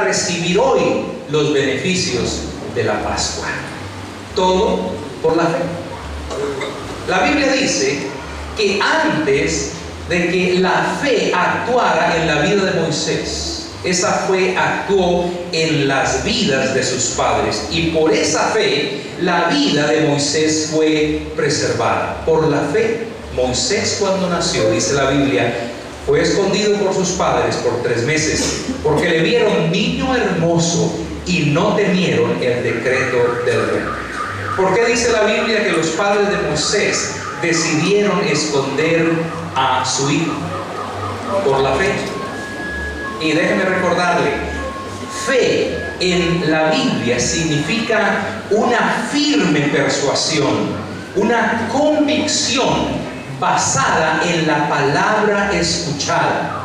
recibir hoy los beneficios de la Pascua. Todo por la fe. La Biblia dice que antes de que la fe actuara en la vida de Moisés, esa fe actuó en las vidas de sus padres, y por esa fe la vida de Moisés fue preservada. Por la fe, Moisés, cuando nació, dice la Biblia, fue escondido por sus padres por 3 meses, porque le vieron niño hermoso y no temieron el decreto del rey. ¿Por qué dice la Biblia que los padres de Moisés decidieron esconder a su hijo? Por la fe. Y déjeme recordarle, fe en la Biblia significa una firme persuasión, una convicción basada en la palabra escuchada.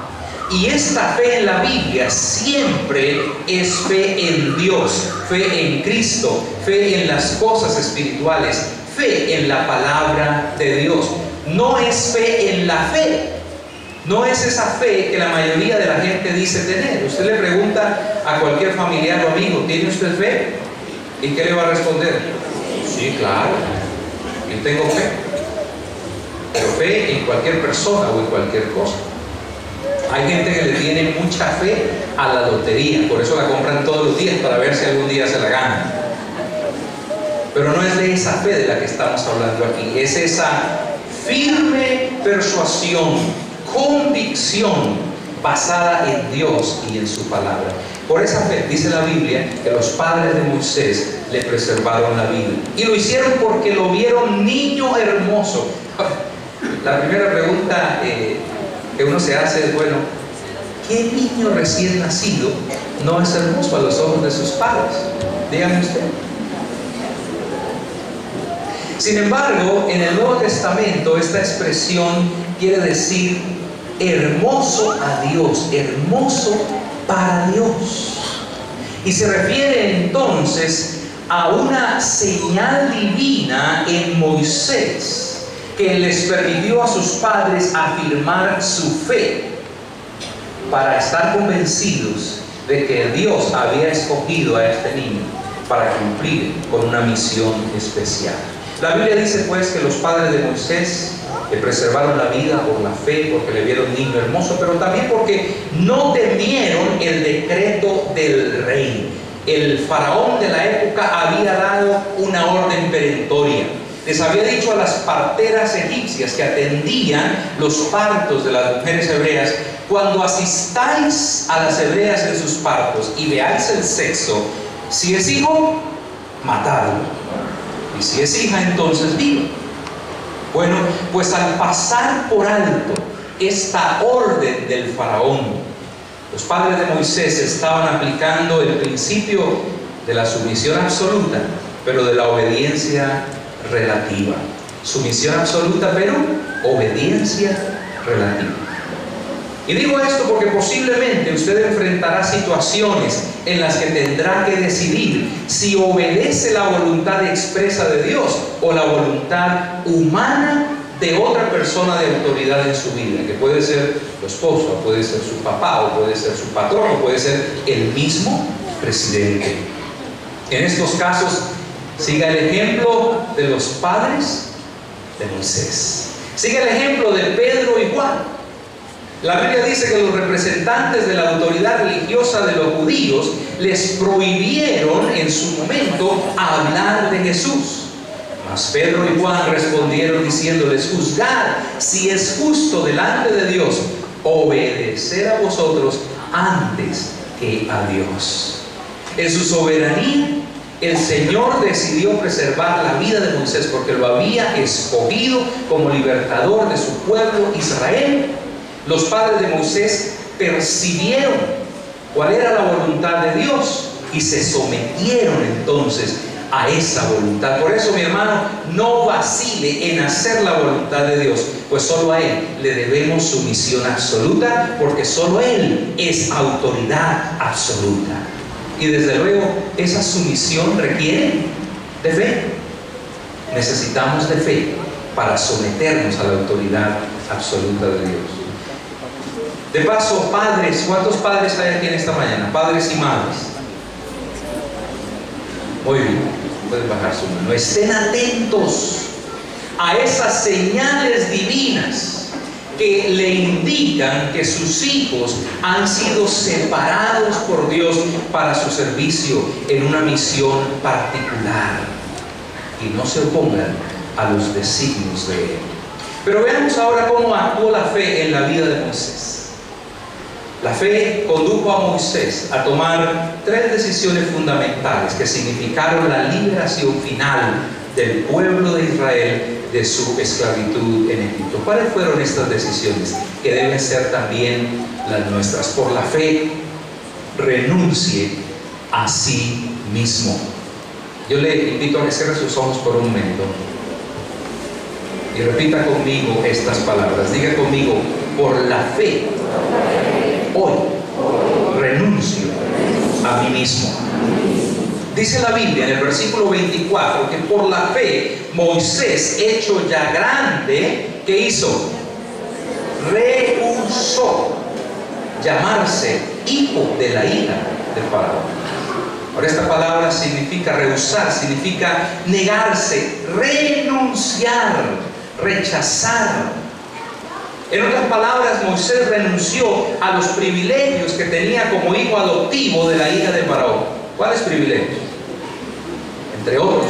Y esta fe en la Biblia siempre es fe en Dios, fe en Cristo, fe en las cosas espirituales, fe en la palabra de Dios. No es fe en la fe. No es esa fe que la mayoría de la gente dice tener. Usted le pregunta a cualquier familiar o amigo, ¿tiene usted fe? ¿Y qué le va a responder? Sí, claro, yo tengo fe. Pero fe en cualquier persona o en cualquier cosa. Hay gente que le tiene mucha fe a la lotería, por eso la compran todos los días para ver si algún día se la ganan. Pero no es de esa fe de la que estamos hablando aquí, es esa firme persuasión, convicción basada en Dios y en su palabra. Por esa fe, dice la Biblia, que los padres de Moisés le preservaron la vida. Y lo hicieron porque lo vieron niño hermoso. La primera pregunta que uno se hace es, bueno, ¿qué niño recién nacido no es hermoso a los ojos de sus padres? Dígame usted. Sin embargo, en el Nuevo Testamento esta expresión quiere decir hermoso a Dios, hermoso para Dios. Y se refiere entonces a una señal divina en Moisés que les permitió a sus padres afirmar su fe para estar convencidos de que Dios había escogido a este niño para cumplir con una misión especial. La Biblia dice pues que los padres de Moisés le preservaron la vida por la fe, porque le vieron niño hermoso, pero también porque no temieron el decreto del rey. El faraón de la época había dado una orden perentoria. Les había dicho a las parteras egipcias que atendían los partos de las mujeres hebreas: cuando asistáis a las hebreas en sus partos y veáis el sexo, si es hijo, matadlo, y si es hija, entonces viva. Bueno, pues al pasar por alto esta orden del faraón, los padres de Moisés estaban aplicando el principio de la sumisión absoluta, pero de la obediencia relativa. Sumisión absoluta, pero obediencia relativa. Y digo esto porque posiblemente usted enfrentará situaciones en las que tendrá que decidir si obedece la voluntad expresa de Dios o la voluntad humana de otra persona de autoridad en su vida, que puede ser su esposo, puede ser su papá, o puede ser su patrón, o puede ser el mismo presidente. En estos casos, siga el ejemplo de los padres de Moisés. Siga el ejemplo de Pedro y Juan. La Biblia dice que los representantes de la autoridad religiosa de los judíos les prohibieron en su momento hablar de Jesús. Mas Pedro y Juan respondieron diciéndoles: juzgad si es justo delante de Dios obedecer a vosotros antes que a Dios. En su soberanía, el Señor decidió preservar la vida de Moisés porque lo había escogido como libertador de su pueblo Israel. Los padres de Moisés percibieron cuál era la voluntad de Dios y se sometieron entonces a esa voluntad. Por eso, mi hermano, no vacile en hacer la voluntad de Dios, pues solo a Él le debemos sumisión absoluta, porque solo Él es autoridad absoluta. Y desde luego, esa sumisión requiere de fe. Necesitamos de fe para someternos a la autoridad absoluta de Dios. De paso, padres, ¿cuántos padres hay aquí en esta mañana? Padres y madres. Muy bien, pueden bajar su mano. Estén atentos a esas señales divinas que le indican que sus hijos han sido separados por Dios para su servicio en una misión particular, y no se opongan a los designios de Él. Pero veamos ahora cómo actuó la fe en la vida de Moisés. La fe condujo a Moisés a tomar 3 decisiones fundamentales que significaron la liberación final del pueblo de Israel de su esclavitud en Egipto. ¿Cuáles fueron estas decisiones? Que deben ser también las nuestras. Por la fe, renuncie a sí mismo. Yo le invito a que cierre sus ojos por un momento y repita conmigo estas palabras. Diga conmigo: por la fe, hoy renuncio a mí mismo. Dice la Biblia en el versículo 24 que por la fe Moisés, hecho ya grande, ¿qué hizo? Rehusó llamarse hijo de la hija del faraón. Ahora, esta palabra significa rehusar, significa negarse, renunciar, rechazar. En otras palabras, Moisés renunció a los privilegios que tenía como hijo adoptivo de la hija de faraón. ¿Cuáles privilegios? Entre otros,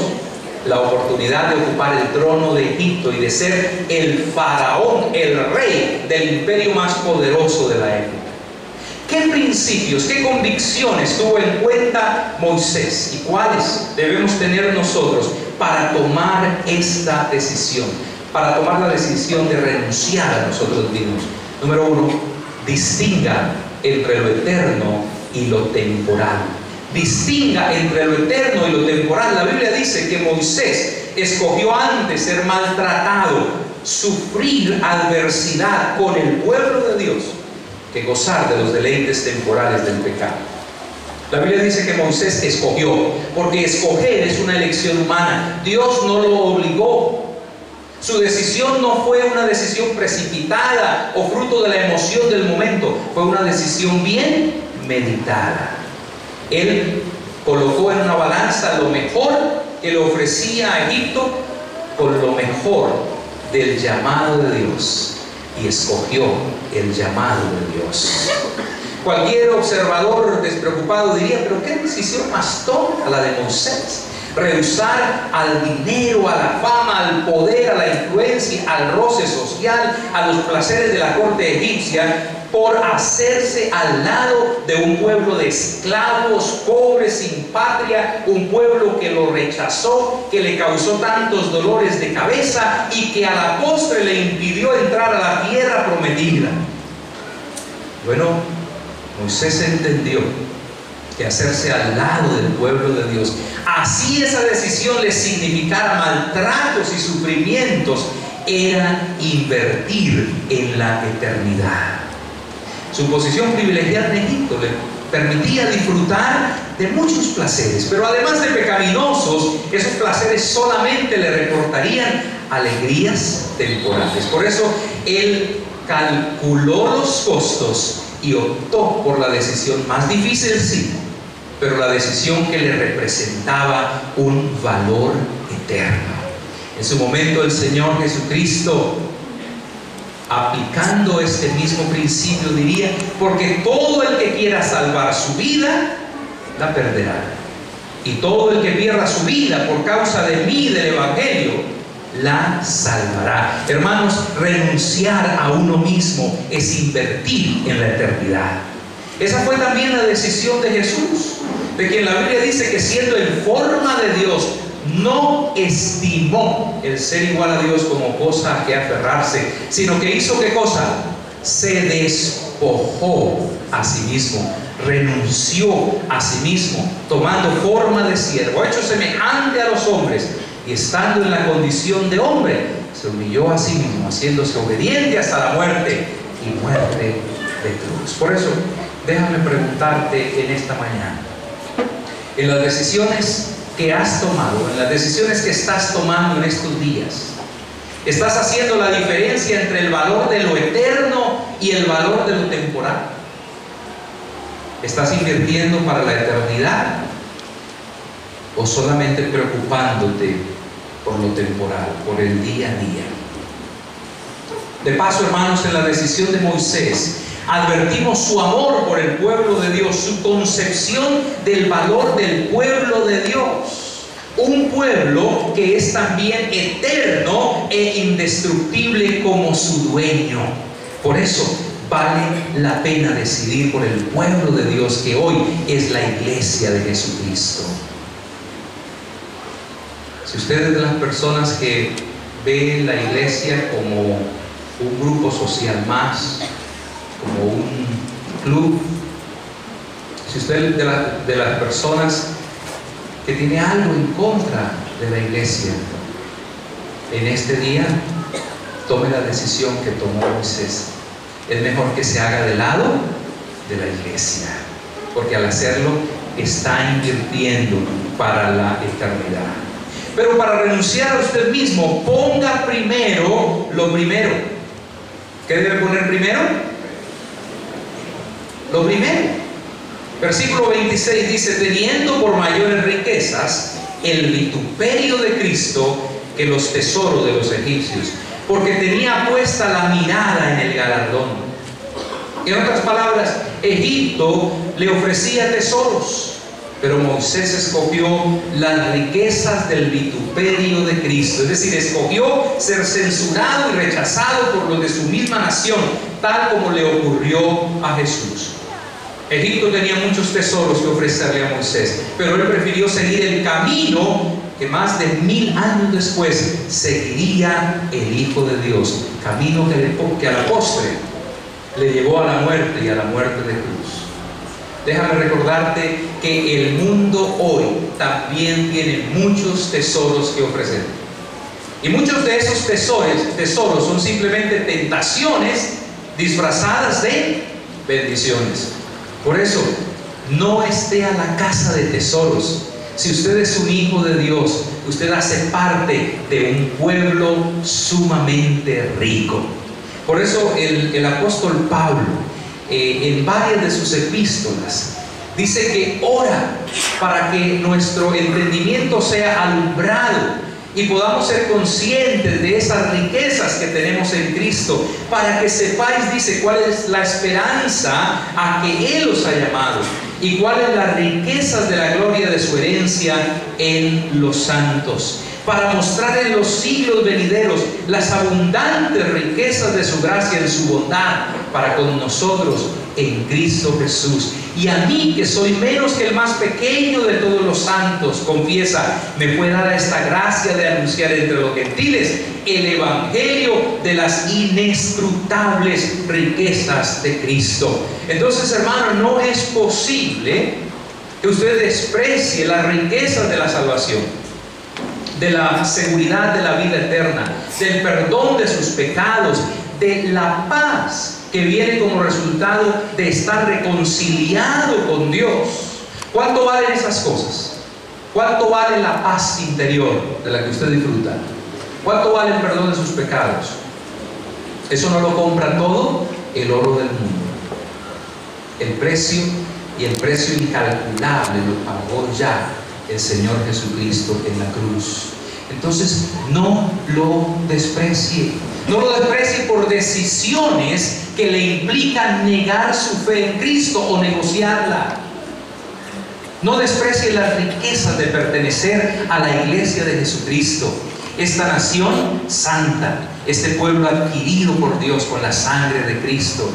la oportunidad de ocupar el trono de Egipto y de ser el faraón, el rey del imperio más poderoso de la época. ¿Qué principios, qué convicciones tuvo en cuenta Moisés y cuáles debemos tener nosotros para tomar esta decisión? Para tomar la decisión de renunciar a nosotros mismos. Número 1, distinga entre lo eterno y lo temporal. Distinga entre lo eterno y lo temporal. La Biblia dice que Moisés escogió antes ser maltratado, sufrir adversidad con el pueblo de Dios, que gozar de los deleites temporales del pecado. La Biblia dice que Moisés escogió, porque escoger es una elección humana. Dios no lo obligó. Su decisión no fue una decisión precipitada o fruto de la emoción del momento. Fue una decisión bien meditada. Él colocó en una balanza lo mejor que le ofrecía a Egipto con lo mejor del llamado de Dios, y escogió el llamado de Dios. Cualquier observador despreocupado diría: pero qué decisión más tonta la de Moisés. Rehusar al dinero, a la fama, al poder, a la influencia, al roce social, a los placeres de la corte egipcia, por hacerse al lado de un pueblo de esclavos, pobres, sin patria, un pueblo que lo rechazó, que le causó tantos dolores de cabeza y que a la postre le impidió entrar a la tierra prometida. Bueno, Moisés entendió que hacerse al lado del pueblo de Dios, así esa decisión le significara maltratos y sufrimientos, era invertir en la eternidad. Su posición privilegiada en Egipto le permitía disfrutar de muchos placeres, pero además de pecaminosos, esos placeres solamente le reportarían alegrías temporales. Por eso él calculó los costos y optó por la decisión más difícil, sí, pero la decisión que le representaba un valor eterno. En su momento el Señor Jesucristo, aplicando este mismo principio, diría: porque todo el que quiera salvar su vida, la perderá. Y todo el que pierda su vida por causa de mí, del Evangelio, la salvará. Hermanos, renunciar a uno mismo es invertir en la eternidad. Esa fue también la decisión de Jesús, de quien la Biblia dice que siendo en forma de Dios, no estimó el ser igual a Dios como cosa a que aferrarse, sino que hizo ¿qué cosa? Se despojó a sí mismo, renunció a sí mismo, tomando forma de siervo, hecho semejante a los hombres, y estando en la condición de hombre, se humilló a sí mismo, haciéndose obediente hasta la muerte, y muerte de cruz. Por eso, déjame preguntarte en esta mañana, en las decisiones que has tomado, en las decisiones que estás tomando en estos días, ¿estás haciendo la diferencia entre el valor de lo eterno y el valor de lo temporal? ¿Estás invirtiendo para la eternidad o solamente preocupándote por lo temporal, por el día a día? De paso, hermanos, en la decisión de Moisés advertimos su amor por el pueblo de Dios, su concepción del valor del pueblo de Dios, un pueblo que es también eterno e indestructible como su dueño. Por eso vale la pena decidir por el pueblo de Dios, que hoy es la iglesia de Jesucristo. Si usted es de las personas que ve la iglesia como un grupo social más, como un club, si usted es de las personas que tiene algo en contra de la iglesia, en este día tome la decisión que tomó Moisés. Es mejor que se haga de lado de la iglesia, porque al hacerlo está invirtiendo para la eternidad. Pero para renunciar a usted mismo, ponga primero lo primero. ¿Qué debe poner primero? Lo primero. Versículo 26 dice: teniendo por mayores riquezas el vituperio de Cristo que los tesoros de los egipcios, porque tenía puesta la mirada en el galardón. En otras palabras, Egipto le ofrecía tesoros, pero Moisés escogió las riquezas del vituperio de Cristo. Es decir, escogió ser censurado y rechazado por los de su misma nación, tal como le ocurrió a Jesús. Egipto tenía muchos tesoros que ofrecerle a Moisés, pero él prefirió seguir el camino que más de 1000 años después seguiría el Hijo de Dios, camino que a la postre le llevó a la muerte y a la muerte de cruz. Déjame recordarte que el mundo hoy también tiene muchos tesoros que ofrecer, y muchos de esos tesoros son simplemente tentaciones disfrazadas de bendiciones. Por eso, no esté a la casa de tesoros. Si usted es un hijo de Dios, usted hace parte de un pueblo sumamente rico. Por eso el apóstol Pablo, en varias de sus epístolas, dice que ora para que nuestro entendimiento sea alumbrado y podamos ser conscientes de esas riquezas que tenemos en Cristo, para que sepáis, dice, cuál es la esperanza a que Él os ha llamado y cuáles las riquezas de la gloria de su herencia en los santos, para mostrar en los siglos venideros las abundantes riquezas de su gracia en su bondad para con nosotros en Cristo Jesús. Y a mí, que soy menos que el más pequeño de todos los santos, confiesa, me fue dada esta gracia de anunciar entre los gentiles el evangelio de las inescrutables riquezas de Cristo. Entonces, hermano, no es posible que usted desprecie las riquezas de la salvación, de la seguridad de la vida eterna, del perdón de sus pecados, de la paz que viene como resultado de estar reconciliado con Dios. ¿Cuánto valen esas cosas? ¿Cuánto vale la paz interior de la que usted disfruta? ¿Cuánto vale el perdón de sus pecados? Eso no lo compra todo el oro del mundo. El precio incalculable lo pagó ya el Señor Jesucristo en la cruz. Entonces, no lo desprecie. No lo desprecie por decisiones que le implican negar su fe en Cristo o negociarla. No desprecie las riquezas de pertenecer a la iglesia de Jesucristo, esta nación santa, este pueblo adquirido por Dios con la sangre de Cristo,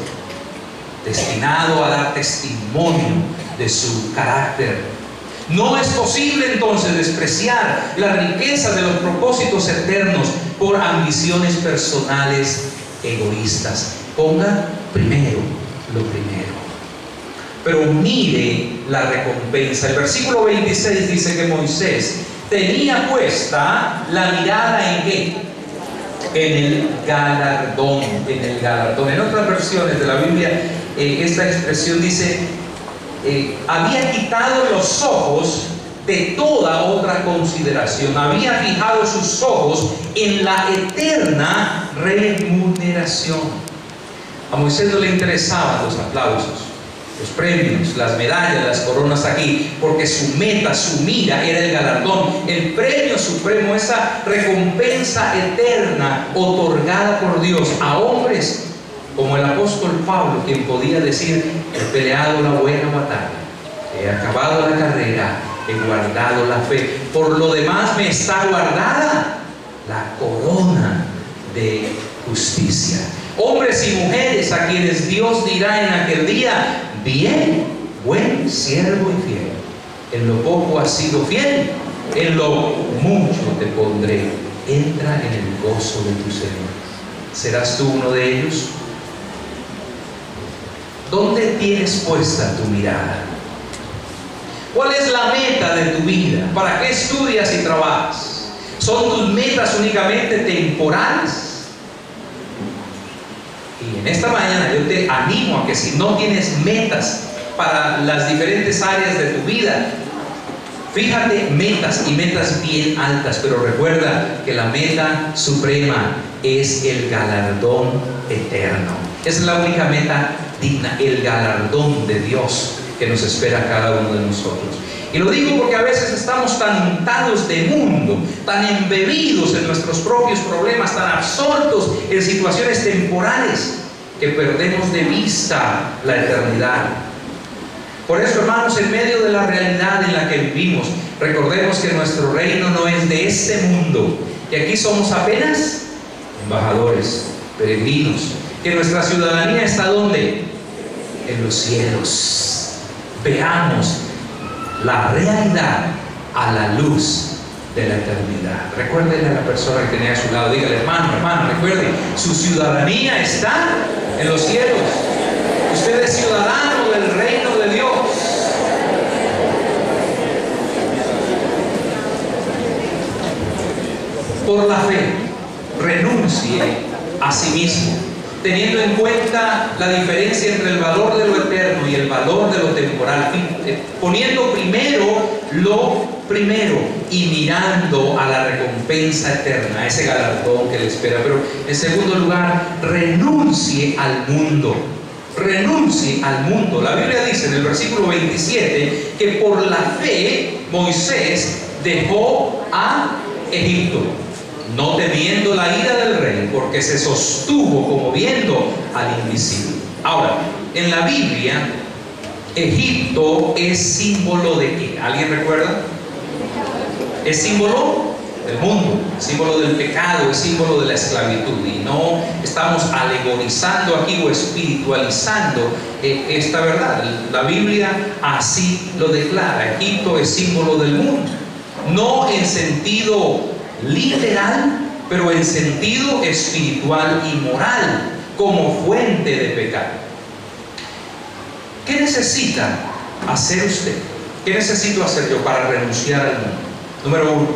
destinado a dar testimonio de su carácter. No es posible entonces despreciar la riqueza de los propósitos eternos por ambiciones personales egoístas. Ponga primero lo primero, pero mire la recompensa. El versículo 26 dice que Moisés tenía puesta la mirada ¿en qué? En el galardón, en el galardón. En otras versiones de la Biblia, esta expresión dice: había quitado los ojos de toda otra consideración, había fijado sus ojos en la eterna remuneración. A Moisés no le interesaban los aplausos, los premios, las medallas, las coronas aquí, porque su meta, su mira era el galardón, el premio supremo, esa recompensa eterna otorgada por Dios a hombres como el apóstol Pablo, quien podía decir: he peleado la buena batalla, he acabado la carrera, he guardado la fe, por lo demás me está guardada la corona de justicia. Hombres y mujeres a quienes Dios dirá en aquel día: bien, buen siervo y fiel, en lo poco has sido fiel, en lo mucho te pondré, entra en el gozo de tu Señor. ¿Serás tú uno de ellos? ¿Dónde tienes puesta tu mirada? ¿Cuál es la meta de tu vida? ¿Para qué estudias y trabajas? ¿Son tus metas únicamente temporales? Y en esta mañana yo te animo a que, si no tienes metas para las diferentes áreas de tu vida, fíjate metas, y metas bien altas, pero recuerda que la meta suprema es el galardón eterno. Es la única meta digna, el galardón de Dios que nos espera a cada uno de nosotros. Y lo digo porque a veces estamos tan untados de mundo, tan embebidos en nuestros propios problemas, tan absortos en situaciones temporales, que perdemos de vista la eternidad. Por eso, hermanos, en medio de la realidad en la que vivimos, recordemos que nuestro reino no es de este mundo, que aquí somos apenas embajadores, peregrinos, que nuestra ciudadanía está ¿dónde? En los cielos. Veamos la realidad a la luz de la eternidad. Recuérdenle a la persona que tenía a su lado, dígale: hermano, hermano, recuerde, su ciudadanía está en los cielos. Usted es ciudadano del reino de Dios. Por la fe, renuncie a sí mismo, teniendo en cuenta la diferencia entre el valor de lo eterno y el valor de lo temporal, poniendo primero lo primero y mirando a la recompensa eterna, a ese galardón que le espera. Pero en segundo lugar, renuncie al mundo. Renuncie al mundo. La Biblia dice en el versículo 27 que por la fe Moisés dejó a Egipto, no temiendo la ira del rey, porque se sostuvo como viendo al invisible. Ahora, en la Biblia, Egipto es símbolo de ¿qué? ¿Alguien recuerda? Es símbolo del mundo, símbolo del pecado, es símbolo de la esclavitud. Y no estamos alegorizando aquí o espiritualizando esta verdad. La Biblia así lo declara. Egipto es símbolo del mundo, no en sentido literal, pero en sentido espiritual y moral, como fuente de pecado. ¿Qué necesita hacer usted? ¿Qué necesito hacer yo para renunciar al mundo? Número uno,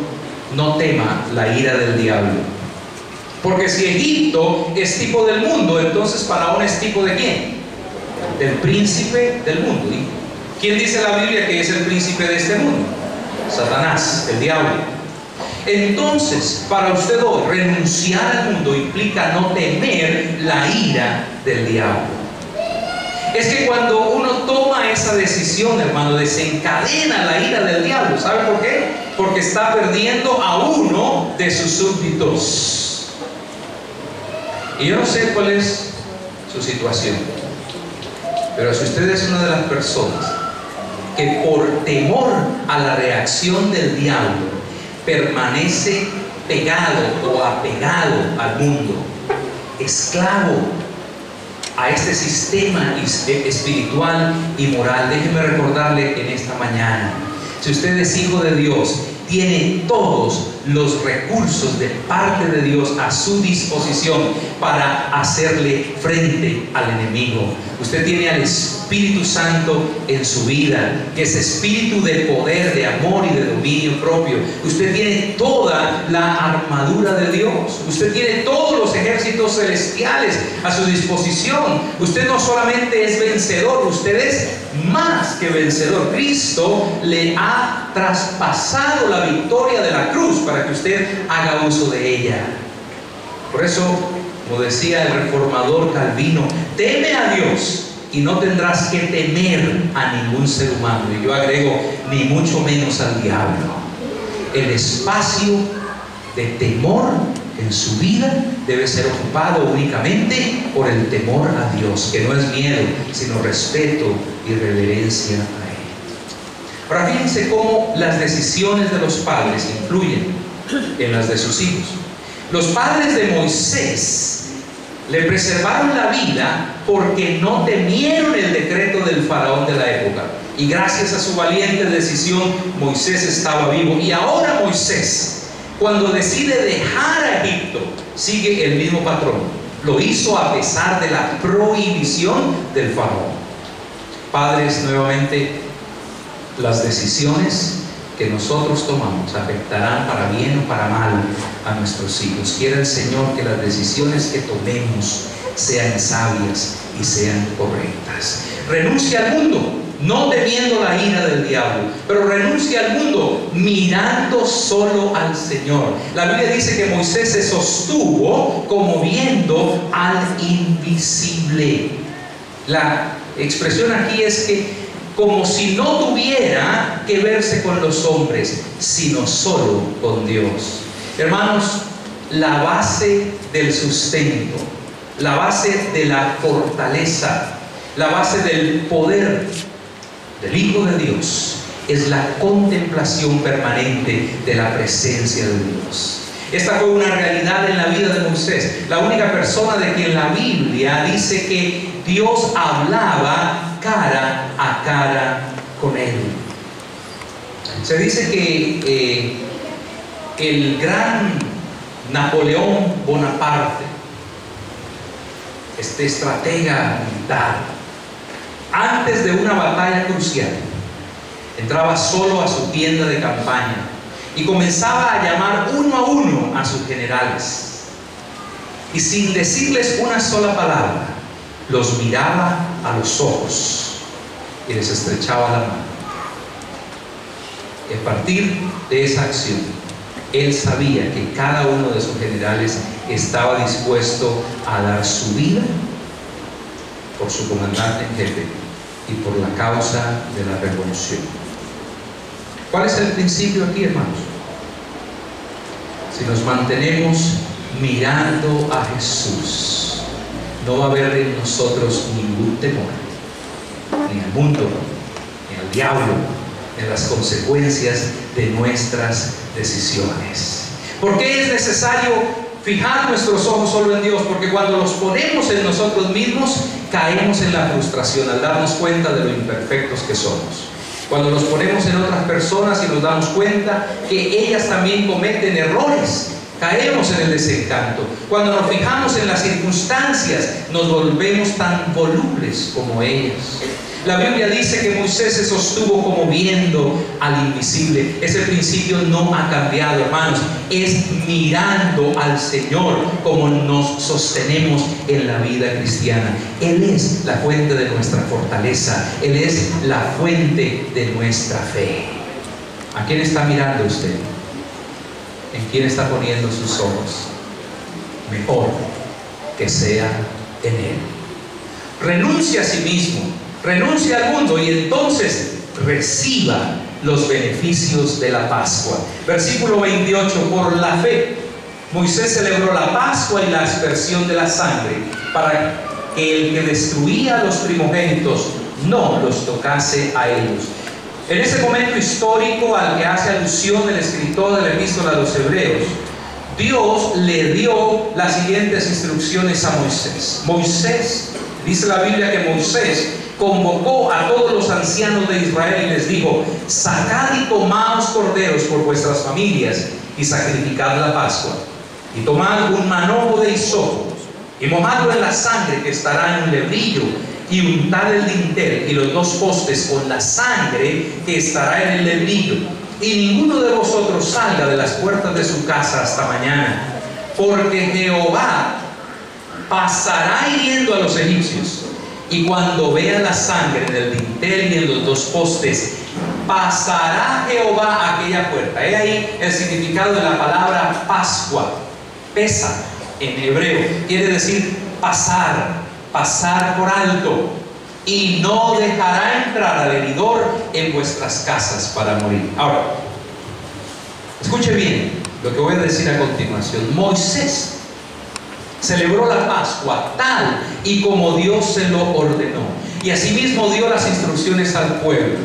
no tema la ira del diablo. Porque si Egipto es tipo del mundo, entonces Faraón es tipo de ¿quién? Del príncipe del mundo. ¿Y quién dice la Biblia que es el príncipe de este mundo? Satanás, el diablo. Entonces, para usted hoy, renunciar al mundo implica no temer la ira del diablo. Es que cuando uno toma esa decisión, hermano, desencadena la ira del diablo. ¿Sabe por qué? Porque está perdiendo a uno de sus súbditos. Y yo no sé cuál es su situación, pero si usted es una de las personas que por temor a la reacción del diablo permanece pegado o apegado al mundo, esclavo a este sistema espiritual y moral, déjeme recordarle en esta mañana: si usted es hijo de Dios, tiene todos los recursos de parte de Dios a su disposición para hacerle frente al enemigo. Usted tiene al Espíritu Santo en su vida, que es espíritu de poder, de amor y de dominio propio. Usted tiene toda la armadura de Dios. Usted tiene todos los ejércitos celestiales a su disposición. Usted no solamente es vencedor, usted es más que vencedor. Cristo le ha traspasado la victoria de la cruz para que usted haga uso de ella. Por eso Como decía el reformador Calvino, teme a Dios y no tendrás que temer a ningún ser humano. Y yo agrego, ni mucho menos al diablo. El espacio de temor en su vida debe ser ocupado únicamente por el temor a Dios, que no es miedo, sino respeto y reverencia a Él. Ahora fíjense cómo las decisiones de los padres influyen en las de sus hijos. Los padres de Moisés le preservaron la vida porque no temieron el decreto del faraón de la época. Y gracias a su valiente decisión, Moisés estaba vivo. Y ahora Moisés, cuando decide dejar a Egipto, sigue el mismo patrón. Lo hizo a pesar de la prohibición del faraón. Padres, nuevamente, las decisiones que nosotros tomamos afectarán para bien o para mal a nuestros hijos. Quiera el Señor que las decisiones que tomemos sean sabias y sean correctas. Renuncia al mundo, no temiendo la ira del diablo, pero renuncia al mundo mirando solo al Señor. La Biblia dice que Moisés se sostuvo como viendo al invisible. La expresión aquí es que como si no tuviera que verse con los hombres, sino solo con Dios. Hermanos, la base del sustento, la base de la fortaleza, la base del poder del Hijo de Dios es la contemplación permanente de la presencia de Dios. Esta fue una realidad en la vida de Moisés, la única persona de quien la Biblia dice que Dios hablaba cara a cara con él. Se dice que el gran Napoleón Bonaparte, este estratega militar, antes de una batalla crucial, entraba solo a su tienda de campaña y comenzaba a llamar uno a uno a sus generales. Y sin decirles una sola palabra, los miraba a los ojos y les estrechaba la mano. Y a partir de esa acción, él sabía que cada uno de sus generales estaba dispuesto a dar su vida por su comandante en jefe y por la causa de la revolución. ¿Cuál es el principio aquí, hermanos? Si nos mantenemos mirando a Jesús, no va a haber en nosotros ningún temor, ni al mundo, ni al diablo, ni a las consecuencias de nuestras decisiones. ¿Por qué es necesario fijar nuestros ojos solo en Dios? Porque cuando los ponemos en nosotros mismos, caemos en la frustración al darnos cuenta de lo imperfectos que somos. Cuando nos ponemos en otras personas y nos damos cuenta que ellas también cometen errores, caemos en el desencanto. Cuando nos fijamos en las circunstancias, nos volvemos tan volubles como ellas. La Biblia dice que Moisés se sostuvo como viendo al invisible. Ese principio no ha cambiado, hermanos. Es mirando al Señor como nos sostenemos en la vida cristiana. Él es la fuente de nuestra fortaleza. Él es la fuente de nuestra fe. ¿A quién está mirando usted? ¿En quién está poniendo sus ojos? Mejor que sea en Él. Renuncia a sí mismo, renuncia al mundo y entonces reciba los beneficios de la Pascua. Versículo 28, por la fe Moisés celebró la Pascua y la aspersión de la sangre para que el que destruía a los primogénitos no los tocase a ellos. En ese momento histórico al que hace alusión el escritor de la Epístola a los Hebreos, Dios le dio las siguientes instrucciones a Moisés. Moisés, dice la Biblia que Moisés convocó a todos los ancianos de Israel y les dijo: sacad y tomaos corderos por vuestras familias y sacrificad la Pascua. Y tomad un manojo de hisopo y mojadlo en la sangre que estará en un lebrillo, y untad el dintel y los dos postes con la sangre que estará en el lebrillo. Y ninguno de vosotros salga de las puertas de su casa hasta mañana, porque Jehová pasará hiriendo a los egipcios. Y cuando vea la sangre en el dintel y en los dos postes, pasará Jehová a aquella puerta. He ahí el significado de la palabra Pascua. Pesa, en hebreo quiere decir pasar, pasar por alto. Y no dejará entrar al heridor en vuestras casas para morir. Ahora, escuche bien lo que voy a decir a continuación. Moisés celebró la Pascua tal y como Dios se lo ordenó, y asimismo dio las instrucciones al pueblo.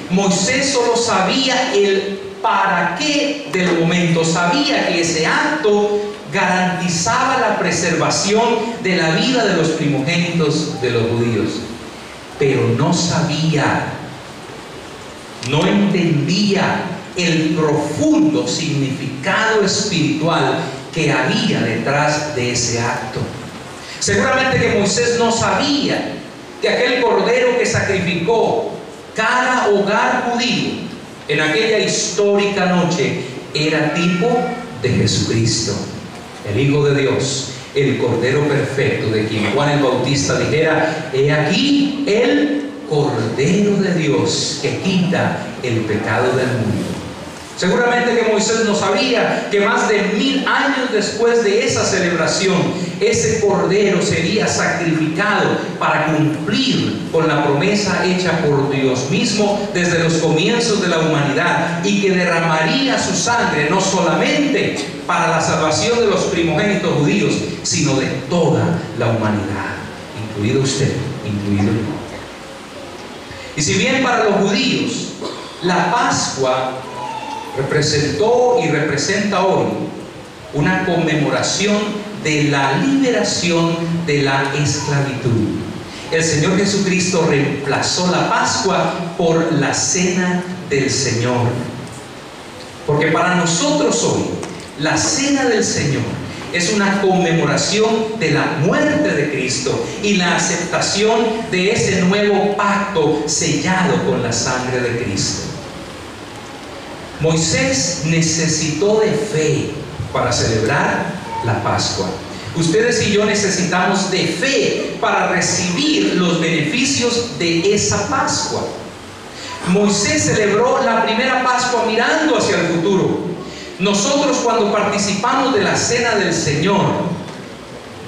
Moisés solo sabía el para qué del momento, sabía que ese acto garantizaba la preservación de la vida de los primogénitos de los judíos, pero no sabía, no entendía el profundo significado espiritual que había detrás de ese acto. Seguramente que Moisés no sabía que aquel cordero que sacrificó cada hogar judío en aquella histórica noche era tipo de Jesucristo, el Hijo de Dios, el Cordero perfecto, de quien Juan el Bautista dijera: he aquí el Cordero de Dios que quita el pecado del mundo. Seguramente que Moisés no sabía que más de 1000 años después de esa celebración, ese cordero sería sacrificado para cumplir con la promesa hecha por Dios mismo desde los comienzos de la humanidad, y que derramaría su sangre no solamente para la salvación de los primogénitos judíos, sino de toda la humanidad, incluido usted, incluido yo. Y si bien para los judíos la Pascua representó y representa hoy una conmemoración de la liberación de la esclavitud, el Señor Jesucristo reemplazó la Pascua por la Cena del Señor. Porque para nosotros hoy, la Cena del Señor es una conmemoración de la muerte de Cristo y la aceptación de ese nuevo pacto sellado con la sangre de Cristo. Moisés necesitó de fe para celebrar la Pascua. Ustedes y yo necesitamos de fe para recibir los beneficios de esa Pascua. Moisés celebró la primera Pascua mirando hacia el futuro. Nosotros, cuando participamos de la Cena del Señor,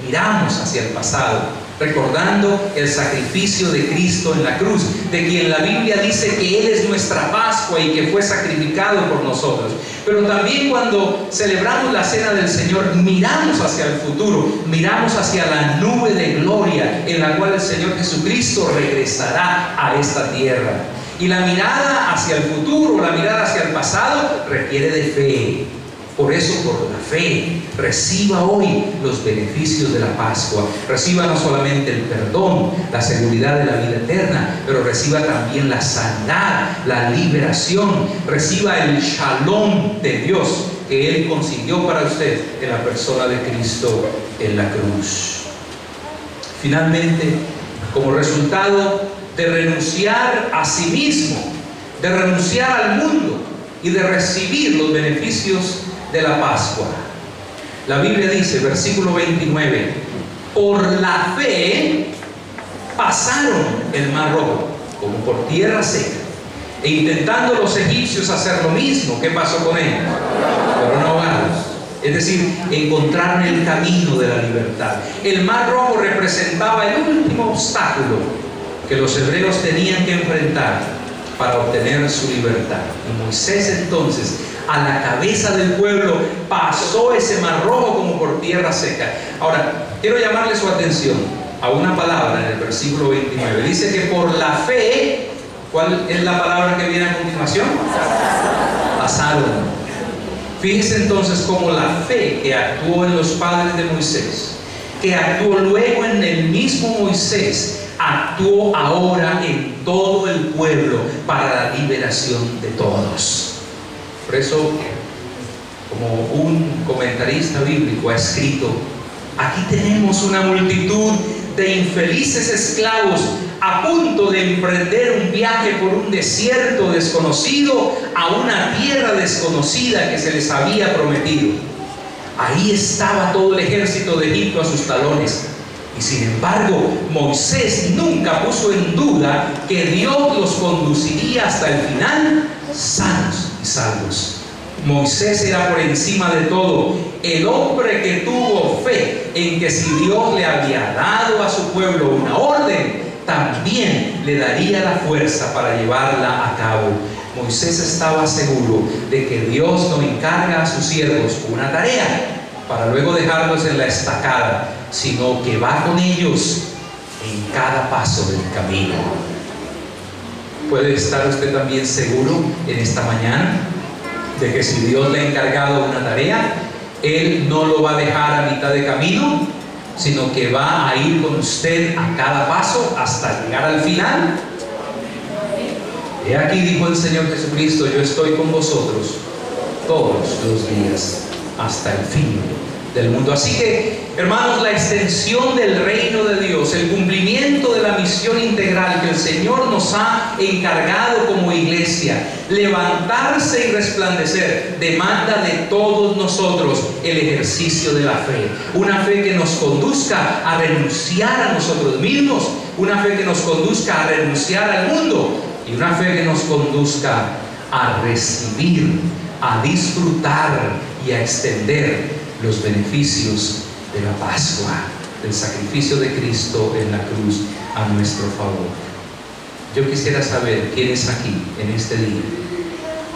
miramos hacia el pasado, recordando el sacrificio de Cristo en la cruz, de quien la Biblia dice que Él es nuestra Pascua y que fue sacrificado por nosotros. Pero también cuando celebramos la Cena del Señor, miramos hacia el futuro, miramos hacia la nube de gloria en la cual el Señor Jesucristo regresará a esta tierra. Y la mirada hacia el futuro, la mirada hacia el pasado, requiere de fe. Por eso, por la fe, reciba hoy los beneficios de la Pascua. Reciba no solamente el perdón, la seguridad de la vida eterna, pero reciba también la sanidad, la liberación. Reciba el shalom de Dios que Él consiguió para usted en la persona de Cristo en la cruz. Finalmente, como resultado de renunciar a sí mismo, de renunciar al mundo y de recibir los beneficios de la Pascua, la Biblia dice, versículo 29, por la fe pasaron el mar rojo como por tierra seca, e intentando los egipcios hacer lo mismo, ¿qué pasó con ellos? Fueron ahogados. Es decir, encontraron el camino de la libertad. El mar rojo representaba el último obstáculo que los hebreos tenían que enfrentar para obtener su libertad. Y Moisés entonces, a la cabeza del pueblo, pasó ese mar rojo como por tierra seca. Ahora, quiero llamarle su atención a una palabra en el versículo 29. Dice que por la fe, ¿cuál es la palabra que viene a continuación? Pasaron. Fíjese entonces cómo la fe que actuó en los padres de Moisés, que actuó luego en el mismo Moisés, actuó ahora en todo el pueblo para la liberación de todos. Por eso, como un comentarista bíblico ha escrito, aquí tenemos una multitud de infelices esclavos a punto de emprender un viaje por un desierto desconocido a una tierra desconocida que se les había prometido. Ahí estaba todo el ejército de Egipto a sus talones. Y sin embargo, Moisés nunca puso en duda que Dios los conduciría hasta el final sanos y salvos. Moisés era por encima de todo el hombre que tuvo fe en que si Dios le había dado a su pueblo una orden, también le daría la fuerza para llevarla a cabo. Moisés estaba seguro de que Dios no encarga a sus siervos una tarea para luego dejarlos en la estacada, sino que va con ellos en cada paso del camino. ¿Puede estar usted también seguro en esta mañana de que si Dios le ha encargado una tarea, Él no lo va a dejar a mitad de camino, sino que va a ir con usted a cada paso hasta llegar al final? He aquí, dijo el Señor Jesucristo, yo estoy con vosotros todos los días hasta el fin del mundo. Así que, hermanos, la extensión del reino de Dios, el cumplimiento de la misión integral que el Señor nos ha encargado como iglesia, levantarse y resplandecer, demanda de todos nosotros el ejercicio de la fe. Una fe que nos conduzca a renunciar a nosotros mismos, una fe que nos conduzca a renunciar al mundo, y una fe que nos conduzca a recibir, a disfrutar y a extender los beneficios de la Pascua, del sacrificio de Cristo en la cruz a nuestro favor. Yo quisiera saber quiénes aquí en este día,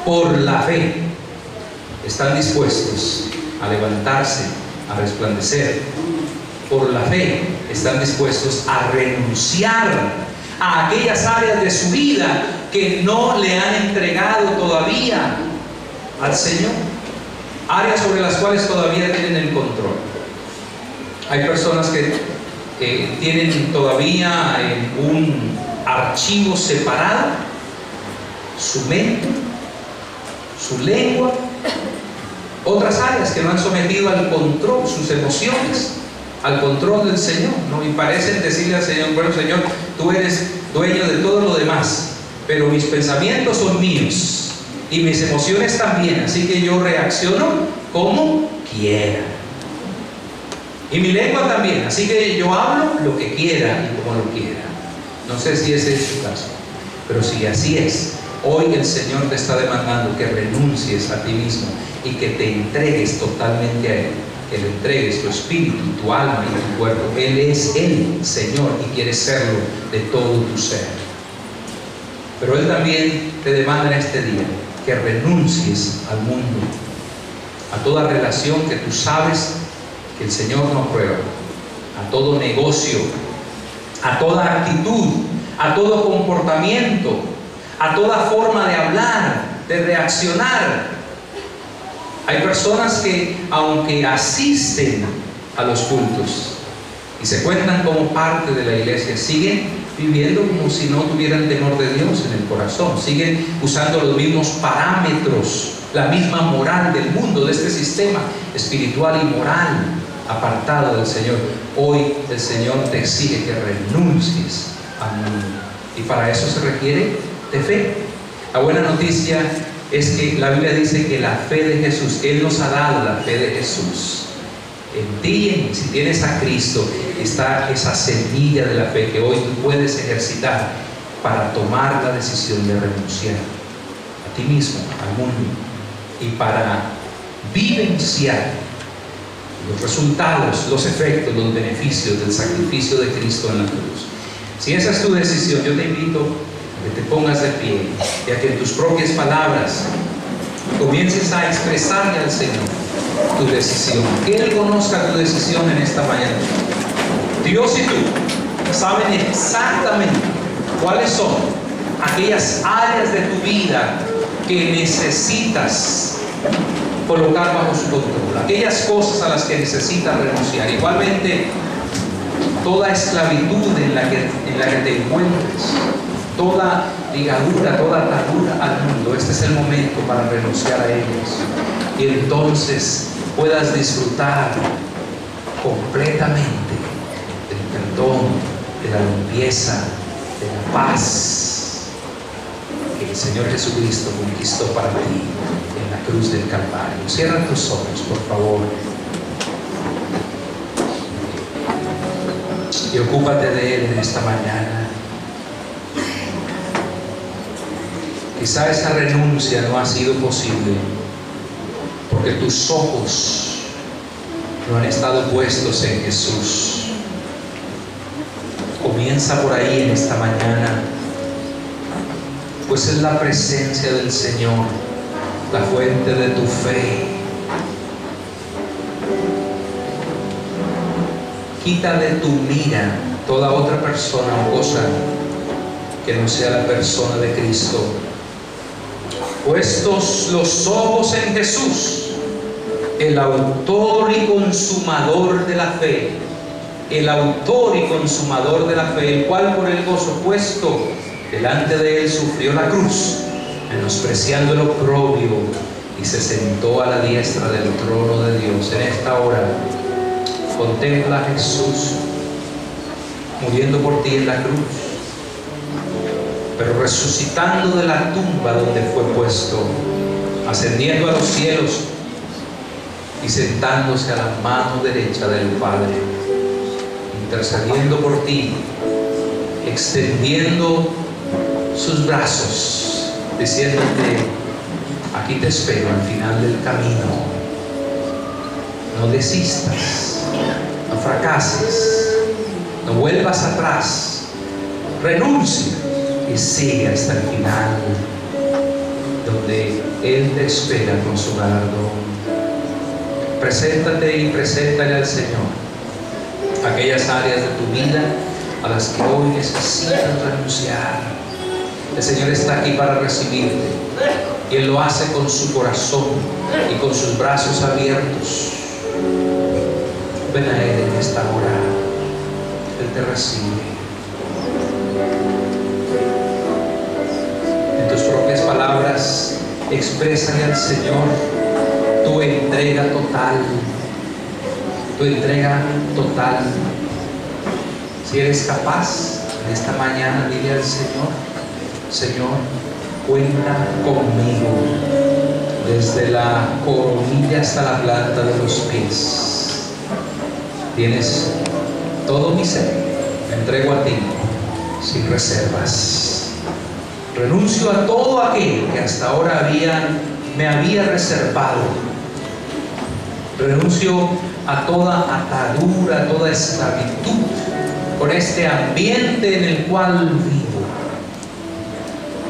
por la fe, están dispuestos a levantarse, a resplandecer. Por la fe están dispuestos a renunciar a aquellas áreas de su vida que no le han entregado todavía al Señor, áreas sobre las cuales todavía tienen el control. Hay personas que tienen todavía en un archivo separado su mente, su lengua, otras áreas que no han sometido al control, sus emociones, al control del Señor, ¿no? Y parecen decirle al Señor: bueno, Señor, tú eres dueño de todo lo demás, pero mis pensamientos son míos y mis emociones también, así que yo reacciono como quiera, y mi lengua también, así que yo hablo lo que quiera y como lo quiera. No sé si ese es su caso, pero si así es, hoy el Señor te está demandando que renuncies a ti mismo y que te entregues totalmente a Él, que le entregues tu espíritu, tu alma y tu cuerpo. Él es el Señor y quiere serlo de todo tu ser. Pero Él también te demanda en este día que renuncies al mundo, a toda relación que tú sabes que el Señor no aprueba, a todo negocio, a toda actitud, a todo comportamiento, a toda forma de hablar, de reaccionar. Hay personas que, aunque asisten a los cultos y se cuentan como parte de la iglesia, siguen viviendo como si no tuvieran temor de Dios en el corazón, siguen usando los mismos parámetros, la misma moral del mundo, de este sistema espiritual y moral apartado del Señor. Hoy el Señor te exige que renuncies al mundo, y para eso se requiere de fe. La buena noticia es que la Biblia dice que la fe de Jesús, Él nos ha dado la fe de Jesús. En ti, si tienes a Cristo, está esa semilla de la fe que hoy tú puedes ejercitar para tomar la decisión de renunciar a ti mismo, al mundo, y para vivenciar los resultados, los efectos, los beneficios del sacrificio de Cristo en la cruz. Si esa es tu decisión, yo te invito a que te pongas de pie y a que en tus propias palabras comiences a expresarle al Señor tu decisión, que Él conozca tu decisión en esta mañana. Dios y tú saben exactamente cuáles son aquellas áreas de tu vida que necesitas colocar bajo su control, aquellas cosas a las que necesitas renunciar. Igualmente, toda esclavitud en la que te encuentres, toda ligadura, toda atadura al mundo, este es el momento para renunciar a ellos, y entonces puedas disfrutar completamente del perdón, de la limpieza, de la paz que el Señor Jesucristo conquistó para ti en la cruz del Calvario. Cierra tus ojos, por favor, y ocúpate de Él en esta mañana. Quizá esa renuncia no ha sido posible porque tus ojos no han estado puestos en Jesús. Comienza por ahí en esta mañana, pues es la presencia del Señor, la fuente de tu fe. Quita de tu mira toda otra persona o cosa que no sea la persona de Cristo. Puestos los ojos en Jesús, el autor y consumador de la fe, el autor y consumador de la fe, el cual por el gozo puesto delante de él sufrió la cruz, menospreciando el oprobio, y se sentó a la diestra del trono de Dios. En esta hora contempla a Jesús muriendo por ti en la cruz, pero resucitando de la tumba donde fue puesto, ascendiendo a los cielos y sentándose a la mano derecha del Padre, intercediendo por ti, extendiendo sus brazos, diciéndote: aquí te espero al final del camino. No desistas, no fracases, no vuelvas atrás, renuncia y sigue hasta el final, donde Él te espera con su galardón. Preséntate y preséntale al Señor aquellas áreas de tu vida a las que hoy necesitas renunciar. El Señor está aquí para recibirte, y Él lo hace con su corazón y con sus brazos abiertos. Ven a Él en esta hora, Él te recibe. En tus propias palabras, exprésale al Señor tu entrega total, tu entrega total. Si eres capaz, en esta mañana dile al Señor: Señor, cuenta conmigo desde la coronilla hasta la planta de los pies. Tienes todo mi ser, me entrego a ti sin reservas. Renuncio a todo aquello que hasta ahora me había reservado. Renuncio a toda atadura, a toda esclavitud con este ambiente en el cual vivo,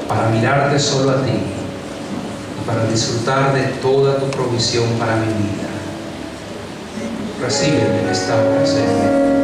para mirarte solo a ti y para disfrutar de toda tu provisión para mi vida. Recíbeme en esta hora, Señor.